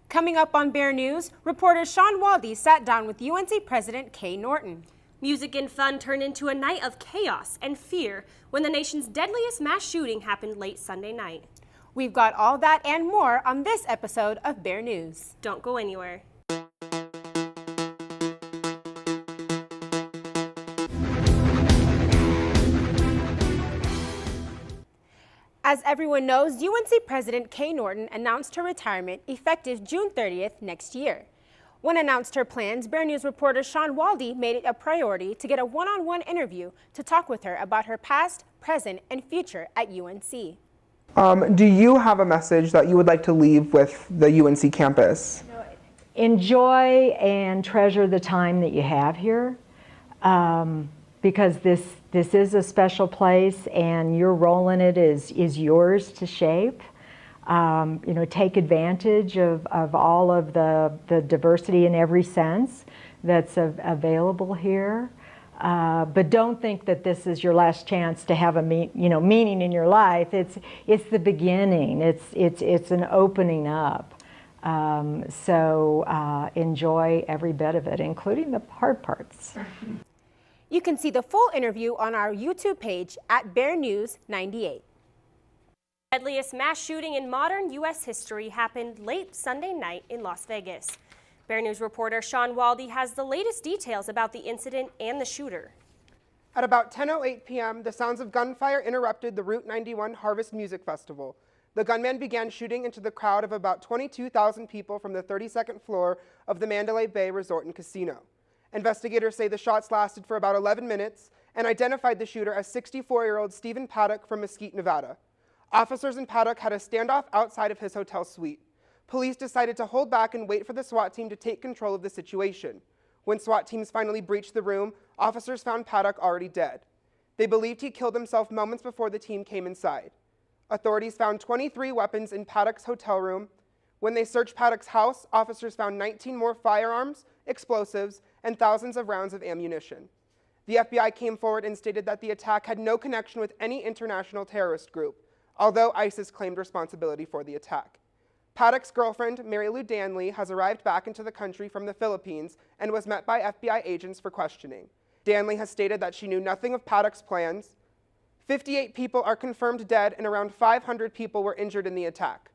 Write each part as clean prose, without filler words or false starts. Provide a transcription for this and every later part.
Coming up on Bear News, reporter Sean Waldy sat down with UNC President Kay Norton. Music and fun turned into a night of chaos and fear when the nation's deadliest mass shooting happened late Sunday night. We've got all that and more on this episode of Bear News. Don't go anywhere. As everyone knows, UNC President Kay Norton announced her retirement effective June 30th next year. When announced her plans, Bear News reporter Sean Waldy made it a priority to get a one-on-one interview to talk with her about her past, present, and future at UNC. Do you have a message that you would like to leave with the UNC campus? Enjoy and treasure the time that you have here, because this is a special place and your role in it is yours to shape. Take advantage of all of the diversity in every sense that's available here. But don't think that this is your last chance to have a meaning in your life. It's the beginning. It's an opening up. So enjoy every bit of it, including the hard parts. You can see the full interview on our YouTube page at BearNews 98. The deadliest mass shooting in modern U.S. history happened late Sunday night in Las Vegas. Bear News reporter Sean Waldy has the latest details about the incident and the shooter. At about 10:08 p.m., the sounds of gunfire interrupted the Route 91 Harvest Music Festival. The gunman began shooting into the crowd of about 22,000 people from the 32nd floor of the Mandalay Bay Resort and Casino. Investigators say the shots lasted for about 11 minutes and identified the shooter as 64-year-old Stephen Paddock from Mesquite, Nevada. Officers in Paddock had a standoff outside of his hotel suite. Police decided to hold back and wait for the SWAT team to take control of the situation. When SWAT teams finally breached the room, officers found Paddock already dead. They believed he killed himself moments before the team came inside. Authorities found 23 weapons in Paddock's hotel room. When they searched Paddock's house, officers found 19 more firearms, explosives, and thousands of rounds of ammunition. The FBI came forward and stated that the attack had no connection with any international terrorist group, although ISIS claimed responsibility for the attack. Paddock's girlfriend, Mary Lou Danley, has arrived back into the country from the Philippines and was met by FBI agents for questioning. Danley has stated that she knew nothing of Paddock's plans. 58 people are confirmed dead and around 500 people were injured in the attack.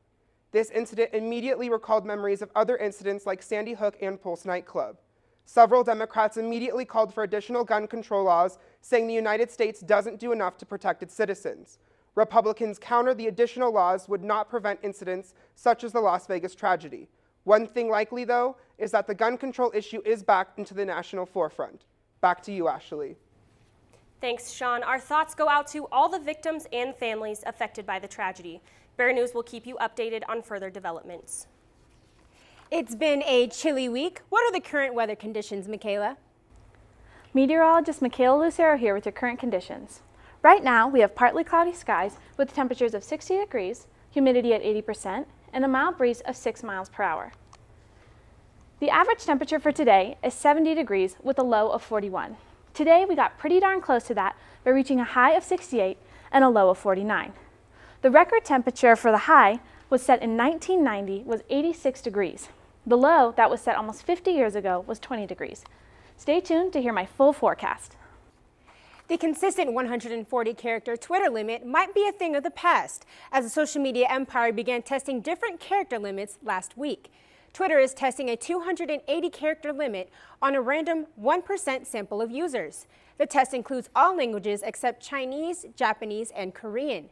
This incident immediately recalled memories of other incidents like Sandy Hook and Pulse nightclub. Several Democrats immediately called for additional gun control laws, saying the United States doesn't do enough to protect its citizens. Republicans countered the additional laws would not prevent incidents such as the Las Vegas tragedy. One thing likely, though, is that the gun control issue is back into the national forefront. Back to you, Ashley. Thanks, Sean. Our thoughts go out to all the victims and families affected by the tragedy. Bear News will keep you updated on further developments. It's been a chilly week. What are the current weather conditions, Michaela? Meteorologist Michaela Lucero here with your current conditions. Right now, we have partly cloudy skies with temperatures of 60 degrees, humidity at 80%, and a mild breeze of 6 miles per hour. The average temperature for today is 70 degrees with a low of 41. Today, we got pretty darn close to that by reaching a high of 68 and a low of 49. The record temperature for the high was set in 1990 was 86 degrees. The low that was set almost 50 years ago was 20 degrees. Stay tuned to hear my full forecast. The consistent 140-character Twitter limit might be a thing of the past, as the social media empire began testing different character limits last week. Twitter is testing a 280-character limit on a random 1% sample of users. The test includes all languages except Chinese, Japanese, and Korean.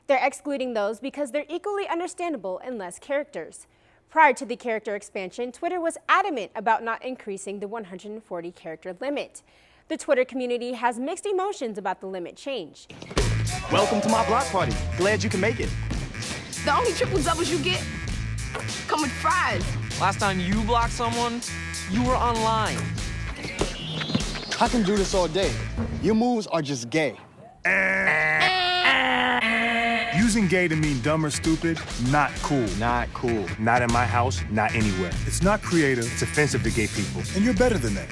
They're excluding those because they're equally understandable in less characters. Prior to the character expansion, Twitter was adamant about not increasing the 140-character limit. The Twitter community has mixed emotions about the limit change. Welcome to my block party. Glad you can make it. The only triple doubles you get come with fries. Last time you blocked someone, you were online. I can do this all day. Your moves are just gay. Using gay to mean dumb or stupid, not cool. Not cool. Not in my house, not anywhere. It's not creative, it's offensive to gay people. And you're better than that.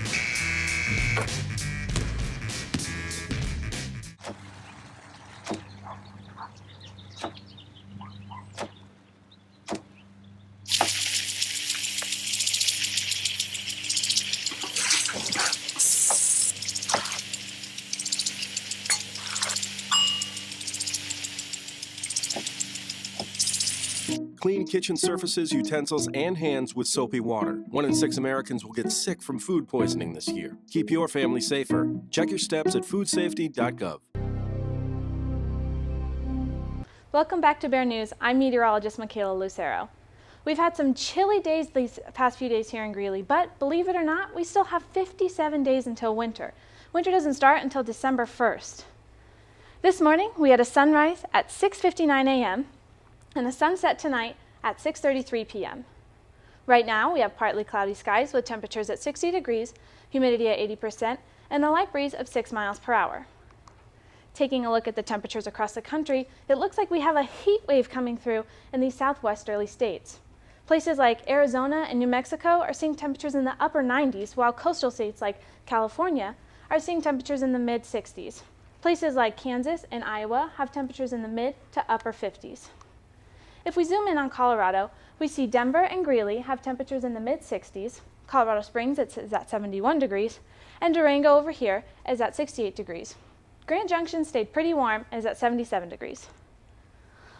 Clean kitchen surfaces, utensils, and hands with soapy water. 1 in 6 Americans will get sick from food poisoning this year. Keep your family safer. Check your steps at foodsafety.gov. Welcome back to Bear News. I'm meteorologist Michaela Lucero. We've had some chilly days these past few days here in Greeley, but believe it or not, we still have 57 days until winter. Winter doesn't start until December 1st. This morning, we had a sunrise at 6:59 a.m. and a sunset tonight at 6:33 p.m. Right now, we have partly cloudy skies with temperatures at 60 degrees, humidity at 80%, and a light breeze of 6 miles per hour. Taking a look at the temperatures across the country, it looks like we have a heat wave coming through in these southwesterly states. Places like Arizona and New Mexico are seeing temperatures in the upper 90s, while coastal states like California are seeing temperatures in the mid-60s. Places like Kansas and Iowa have temperatures in the mid to upper 50s. If we zoom in on Colorado, we see Denver and Greeley have temperatures in the mid-60s, Colorado Springs is at 71 degrees, and Durango over here is at 68 degrees. Grand Junction stayed pretty warm and is at 77 degrees.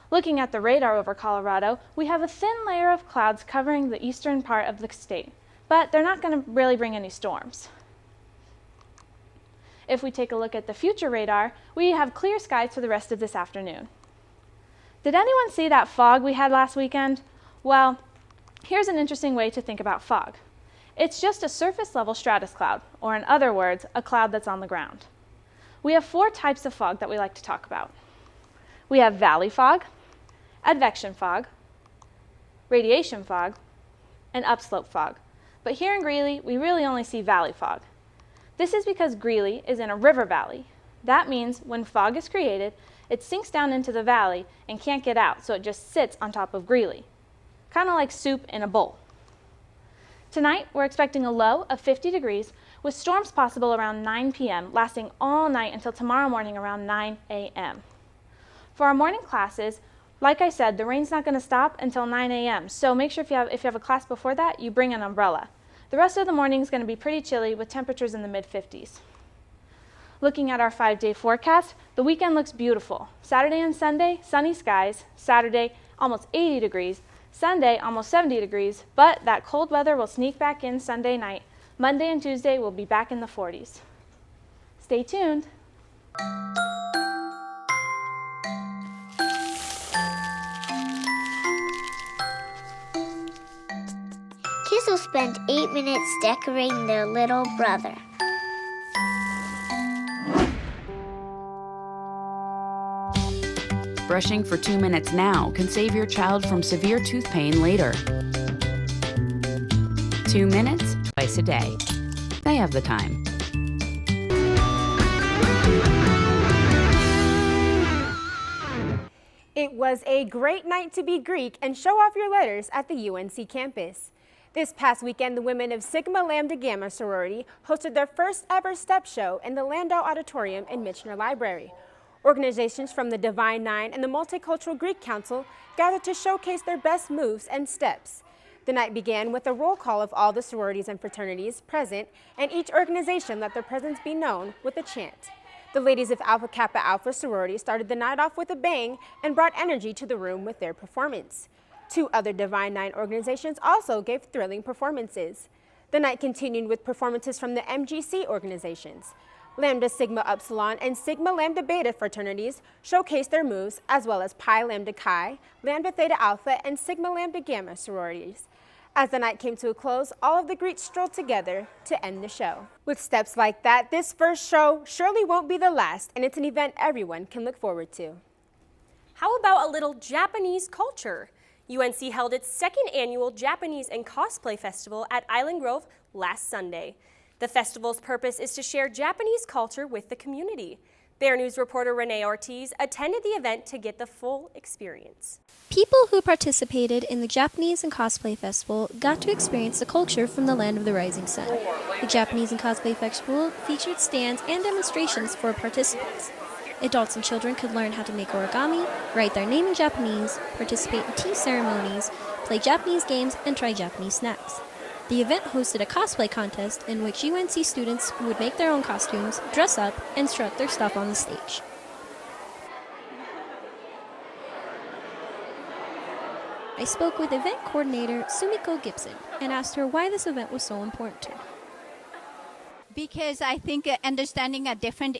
Looking at the radar over Colorado, we have a thin layer of clouds covering the eastern part of the state, but they're not going to really bring any storms. If we take a look at the future radar, we have clear skies for the rest of this afternoon. Did anyone see that fog we had last weekend? Well, here's an interesting way to think about fog. It's just a surface level stratus cloud, or in other words, a cloud that's on the ground. We have 4 types of fog that we like to talk about. We have valley fog, advection fog, radiation fog, and upslope fog. But here in Greeley, we really only see valley fog. This is because Greeley is in a river valley. That means when fog is created, it sinks down into the valley and can't get out, so it just sits on top of Greeley. Kind of like soup in a bowl. Tonight, we're expecting a low of 50 degrees with storms possible around 9 p.m., lasting all night until tomorrow morning around 9 a.m. For our morning classes, like I said, the rain's not going to stop until 9 a.m., so make sure if you have a class before that, you bring an umbrella. The rest of the morning is going to be pretty chilly with temperatures in the mid-50s. Looking at our 5-day forecast, the weekend looks beautiful. Saturday and Sunday, sunny skies. Saturday, almost 80 degrees. Sunday, almost 70 degrees, but that cold weather will sneak back in Sunday night. Monday and Tuesday will be back in the 40s. Stay tuned. Kids will spend 8 minutes decorating their little brother. Brushing for 2 minutes now can save your child from severe tooth pain later. 2 minutes, twice a day. They have the time. It was a great night to be Greek and show off your letters at the UNC campus. This past weekend, the women of Sigma Lambda Gamma sorority hosted their first ever step show in the Landau Auditorium in Michener Library. Organizations from the Divine Nine and the Multicultural Greek Council gathered to showcase their best moves and steps. The night began with a roll call of all the sororities and fraternities present, and each organization let their presence be known with a chant. The ladies of Alpha Kappa Alpha sorority started the night off with a bang and brought energy to the room with their performance. 2 other Divine Nine organizations also gave thrilling performances. The night continued with performances from the MGC organizations. Lambda Sigma Upsilon and Sigma Lambda Beta fraternities showcased their moves, as well as Pi Lambda Chi, Lambda Theta Alpha, and Sigma Lambda Gamma sororities. As the night came to a close, all of the Greeks strolled together to end the show. With steps like that, this first show surely won't be the last, and it's an event everyone can look forward to. How about a little Japanese culture? UNC held its 2nd annual Japanese and Cosplay Festival at Island Grove last Sunday. The festival's purpose is to share Japanese culture with the community. BearNews reporter Renee Ortiz attended the event to get the full experience. People who participated in the Japanese and Cosplay Festival got to experience the culture from the land of the rising sun. The Japanese and Cosplay Festival featured stands and demonstrations for participants. Adults and children could learn how to make origami, write their name in Japanese, participate in tea ceremonies, play Japanese games, and try Japanese snacks. The event hosted a cosplay contest in which UNC students would make their own costumes, dress up, and strut their stuff on the stage. I spoke with event coordinator Sumiko Gibson and asked her why this event was so important to her. Because I think understanding a different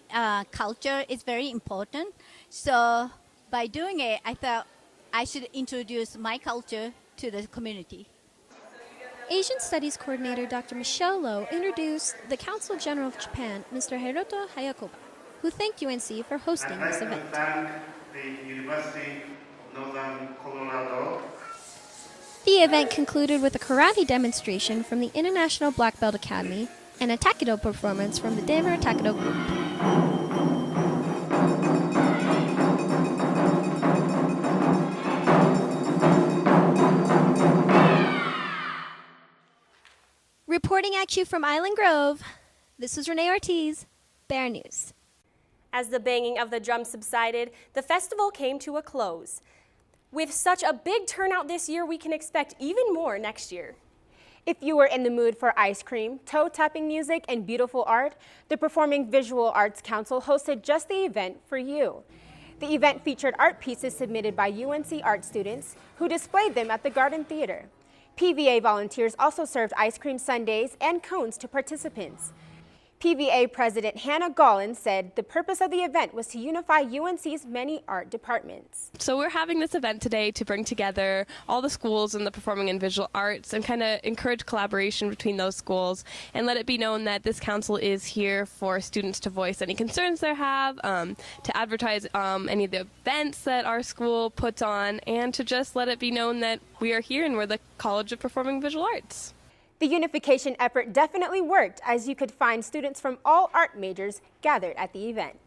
culture is very important. So by doing it, I thought I should introduce my culture to the community. Asian Studies Coordinator Dr. Michelle Lowe introduced the Consul General of Japan, Mr. Hiroto Hayakoba, who thanked UNC for hosting this event. Thank the University of Northern Colorado. The event concluded with a karate demonstration from the International Black Belt Academy and a taekwondo performance from the Denver Taekwondo Group. Reporting at you from Island Grove, this is Renee Ortiz, BearNews. As the banging of the drums subsided, the festival came to a close. With such a big turnout this year, we can expect even more next year. If you were in the mood for ice cream, toe-tapping music, and beautiful art, the Performing Visual Arts Council hosted just the event for you. The event featured art pieces submitted by UNC art students who displayed them at the Garden Theater. PVA volunteers also served ice cream sundaes and cones to participants. PVA President Hannah Gollin said the purpose of the event was to unify UNC's many art departments. So we're having this event today to bring together all the schools in the performing and visual arts and kind of encourage collaboration between those schools and let it be known that this council is here for students to voice any concerns they have, to advertise any of the events that our school puts on, and to just let it be known that we are here and we're the College of Performing Visual Arts. The unification effort definitely worked, as you could find students from all art majors gathered at the event.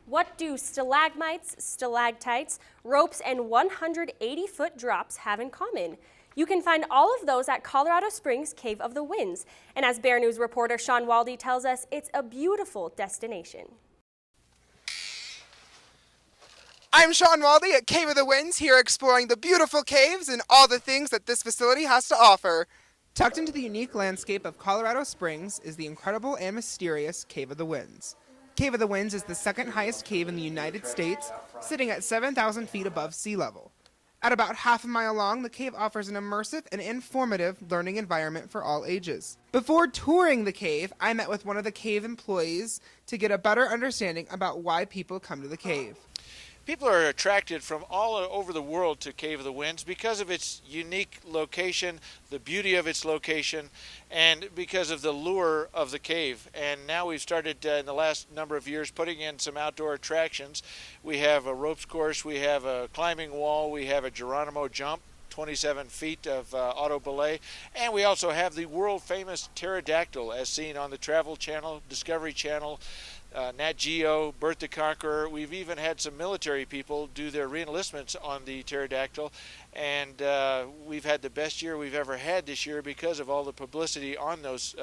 What do stalagmites, stalactites, ropes, and 180-foot drops have in common? You can find all of those at Colorado Springs Cave of the Winds. And as BearNews reporter Sean Waldy tells us, it's a beautiful destination. I'm Sean Waldy at Cave of the Winds, here exploring the beautiful caves and all the things that this facility has to offer. Tucked into the unique landscape of Colorado Springs is the incredible and mysterious Cave of the Winds. Cave of the Winds is the second highest cave in the United States, sitting at 7,000 feet above sea level. At about half a mile long, the cave offers an immersive and informative learning environment for all ages. Before touring the cave, I met with one of the cave employees to get a better understanding about why people come to the cave. People are attracted from all over the world to Cave of the Winds because of its unique location, the beauty of its location, and because of the lure of the cave. And now we've started in the last number of years putting in some outdoor attractions. We have a ropes course, we have a climbing wall, we have a Geronimo jump, 27 feet of auto belay, and we also have the world famous pterodactyl as seen on the Travel Channel, Discovery Channel, Nat Geo, Bert the Conqueror. We've even had some military people do their reenlistments on the pterodactyl, and we've had the best year we've ever had this year because of all the publicity on those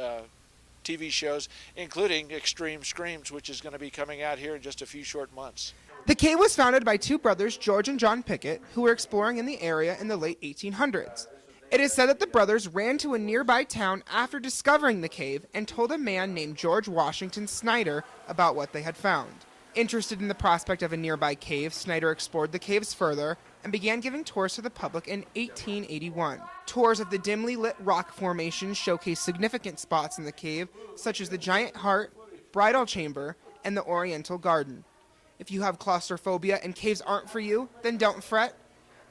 TV shows, including Extreme Screams, which is going to be coming out here in just a few short months. The cave was founded by two brothers, George and John Pickett, who were exploring in the area in the late 1800s. It is said that the brothers ran to a nearby town after discovering the cave and told a man named George Washington Snyder about what they had found. Interested in the prospect of a nearby cave, Snyder explored the caves further and began giving tours to the public in 1881. Tours of the dimly lit rock formations showcase significant spots in the cave, such as the Giant Heart, Bridal Chamber, and the Oriental Garden. If you have claustrophobia and caves aren't for you, then don't fret.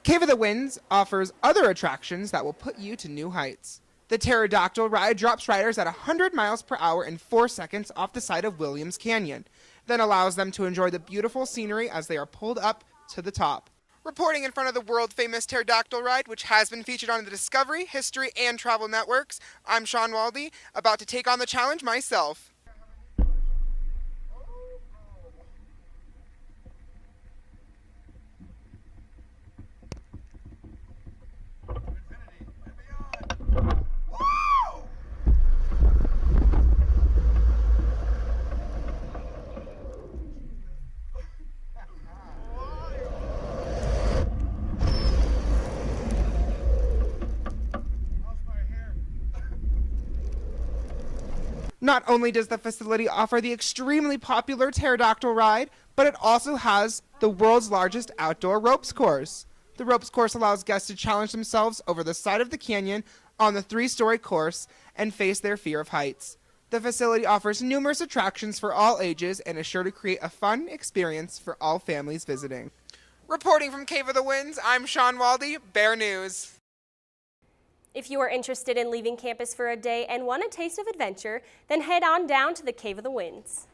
Cave of the Winds offers other attractions that will put you to new heights. The pterodactyl ride drops riders at 100 miles per hour in 4 seconds off the side of Williams Canyon, then allows them to enjoy the beautiful scenery as they are pulled up to the top. Reporting in front of the world-famous pterodactyl ride, which has been featured on the Discovery, History, and Travel Networks, I'm Sean Waldy, about to take on the challenge myself. Not only does the facility offer the extremely popular pterodactyl ride, but it also has the world's largest outdoor ropes course. The ropes course allows guests to challenge themselves over the side of the canyon on the 3-story course and face their fear of heights. The facility offers numerous attractions for all ages and is sure to create a fun experience for all families visiting. Reporting from Cave of the Winds, I'm Sean Waldy, Bear News. If you are interested in leaving campus for a day and want a taste of adventure, then head on down to the Cave of the Winds.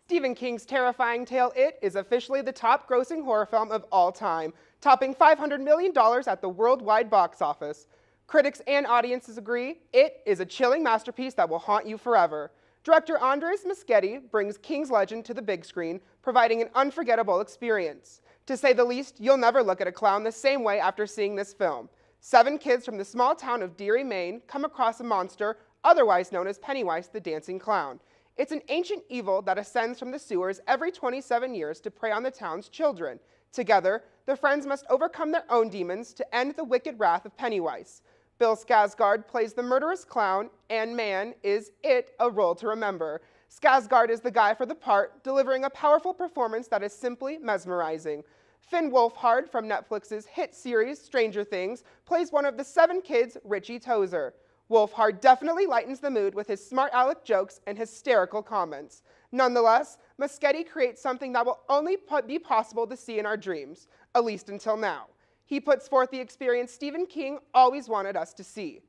Stephen King's terrifying tale It is officially the top-grossing horror film of all time, topping $500 million at the worldwide box office. Critics and audiences agree It is a chilling masterpiece that will haunt you forever. Director Andres Muschietti brings King's legend to the big screen, providing an unforgettable experience. To say the least, you'll never look at a clown the same way after seeing this film. 7 kids from the small town of Deary, Maine, come across a monster, otherwise known as Pennywise the Dancing Clown. It's an ancient evil that ascends from the sewers every 27 years to prey on the town's children. Together, the friends must overcome their own demons to end the wicked wrath of Pennywise. Bill Skarsgård plays the murderous clown, and man, is it a role to remember. Skarsgård is the guy for the part, delivering a powerful performance that is simply mesmerizing. Finn Wolfhard from Netflix's hit series Stranger Things plays one of the 7 kids, Richie Tozer. Wolfhard definitely lightens the mood with his smart aleck jokes and hysterical comments. Nonetheless, Muschietti creates something that will only be possible to see in our dreams, at least until now. He puts forth the experience Stephen King always wanted us to see.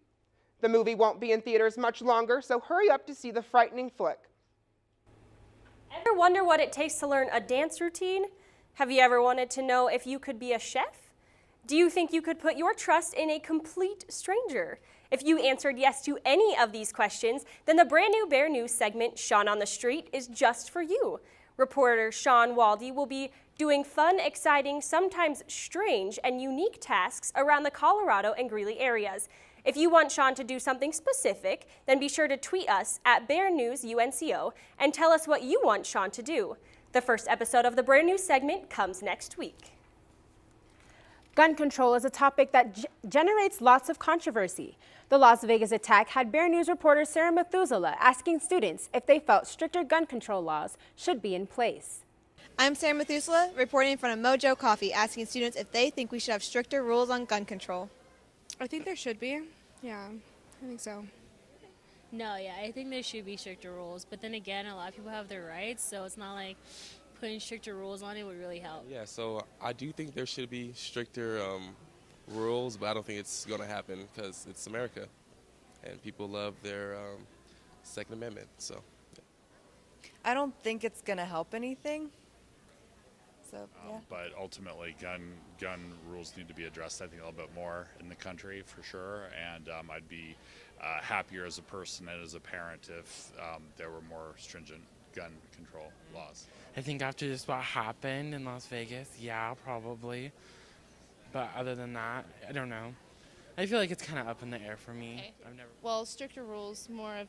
The movie won't be in theaters much longer, so hurry up to see the frightening flick. Ever wonder what it takes to learn a dance routine? Have you ever wanted to know if you could be a chef? Do you think you could put your trust in a complete stranger? If you answered yes to any of these questions, then the brand new Bear News segment, Sean on the Street, is just for you. Reporter Sean Waldy will be doing fun, exciting, sometimes strange and unique tasks around the Colorado and Greeley areas. If you want Sean to do something specific, then be sure to tweet us at BearNewsUNCO and tell us what you want Sean to do. The first episode of the Brand New segment comes next week. Gun control is a topic that generates lots of controversy. The Las Vegas attack had Bear News reporter Sarah Methuselah asking students if they felt stricter gun control laws should be in place. I'm Sarah Methuselah, reporting in front of Mojo Coffee, asking students if they think we should have stricter rules on gun control. I think there should be. Yeah, I think so. No, yeah, I think there should be stricter rules. But then again, a lot of people have their rights, so it's not like putting stricter rules on it would really help. Yeah, so I do think there should be stricter rules, but I don't think it's going to happen because it's America, and people love their Second Amendment. So, yeah. I don't think it's going to help anything. So, yeah. But ultimately, gun rules need to be addressed, I think, a little bit more in the country for sure. And I'd be happier as a person and as a parent if there were more stringent gun control laws. I think after just what happened in Las Vegas, yeah, probably. But other than that, I don't know. I feel like it's kind of up in the air for me. Okay. Well, stricter rules, more of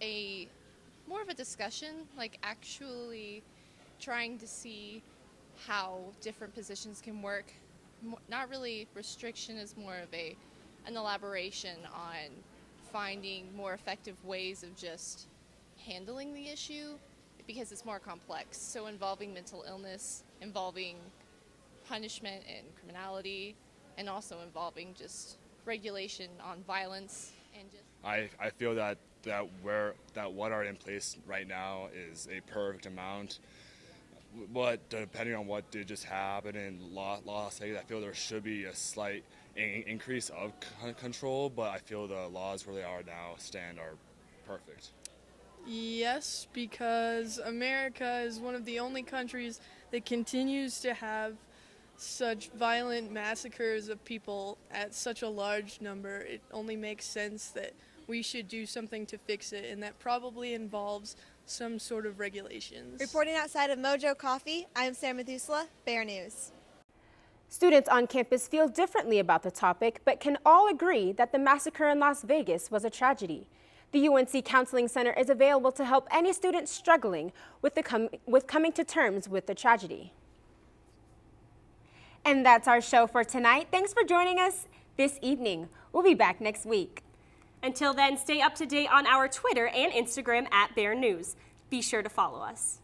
a discussion, like actually trying to see how different positions can work. Not really restriction, is more of an elaboration on finding more effective ways of just handling the issue, because it's more complex. So involving mental illness, involving punishment and criminality, and also involving just regulation on violence and just. I feel that what are in place right now is a perfect amount. But depending on what did just happen in Las Vegas, I feel there should be a slight increase of control, but I feel the laws where they are now are perfect. Yes, because America is one of the only countries that continues to have such violent massacres of people at such a large number. It only makes sense that we should do something to fix it, and that probably involves some sort of regulations. Reporting outside of Mojo Coffee, I'm Sarah Methuselah, Bear News. Students on campus feel differently about the topic, but can all agree that the massacre in Las Vegas was a tragedy. The UNC Counseling Center is available to help any student struggling with coming to terms with the tragedy. And that's our show for tonight. Thanks for joining us this evening. We'll be back next week. Until then, stay up to date on our Twitter and Instagram at Bear News. Be sure to follow us.